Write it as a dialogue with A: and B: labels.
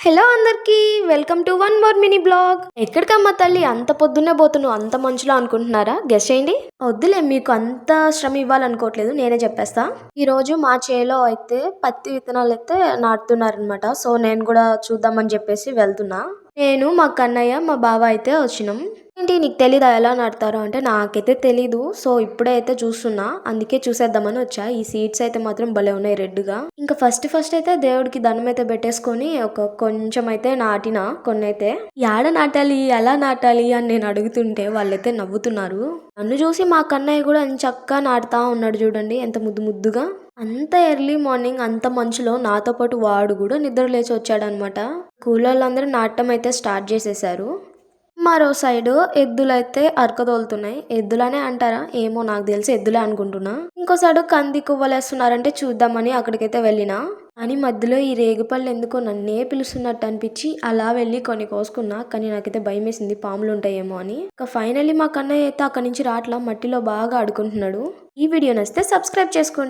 A: Hello అందరికి welcome to one more mini blog. ఎక్కడికమ్మా తల్లి అంత పొద్దున్నే పోతున్నావు అంత మంచులో అనుకుంటున్నారా? గెస్ చేయండి. వద్దులే, మీకు అంత శ్రమ ఇవ్వాలనుకోవట్లేదు, నేనే చెప్పేస్తా. ఈ రోజు మా చేలో అయితే పత్తి విత్తనాలు అయితే నాటుతున్నారనమాట. సో నేను కూడా చూద్దామని చెప్పేసి వెళ్తున్నా. నేను, మా కన్నయ్య, మా బావ అయితే వచ్చినాం. ఏంటి నీకు తెలీదా ఎలా నాటుతారో అంటే? నాకైతే తెలీదు. సో ఇప్పుడే అయితే చూస్తున్నా, అందుకే చూసేద్దామని వచ్చా. ఈ సీడ్స్ అయితే మాత్రం భలే ఉన్నాయి రెడ్గా. ఇంకా ఫస్ట్ అయితే దేవుడికి దండం అయితే పెట్టేసుకొని ఒక కొంచెం అయితే నాటిన కొన్ని అయితే. యాడ నాటాలి ఎలా నాటాలి అని నేను అడుగుతుంటే వాళ్ళైతే నవ్వుతున్నారు. నన్ను చూసి మా కన్నయ్య కూడా చక్కగా నాటుతా ఉన్నాడు. చూడండి ఎంత ముద్దు ముద్దుగా. అంత ఎర్లీ మార్నింగ్ అంత మంచులో నాతో పాటు వాడు కూడా నిద్ర లేచి వచ్చాడనమాట. కూలోళ్ళందరూ నాటడం అయితే స్టార్ట్ చేసేసారు. మరో సైడు ఎద్దులైతే అరకదోలుతున్నాయి. ఎద్దులనే అంటారా ఏమో, నాకు తెలిసి ఎద్దులే అనుకుంటున్నా. ఇంకో సైడు కంది కువ్వలేస్తున్నారంటే చూద్దామని అక్కడికైతే వెళ్ళినా. అని మధ్యలో ఈ రేగుపళ్ళు ఎందుకో నన్నే పిలుస్తున్నట్టు అనిపించి అలా వెళ్ళి కొన్ని కోసుకున్నా. కానీ నాకైతే భయం వేసింది, పాములు ఉంటాయేమో అని. ఇంకా ఫైనల్లీ మా కన్నయ్య అయితే అక్కడి నుంచి రాట్లా, మట్టిలో బాగా ఆడుకుంటున్నాడు. ఈ వీడియో నచ్చితే సబ్స్క్రైబ్ చేసుకోండి.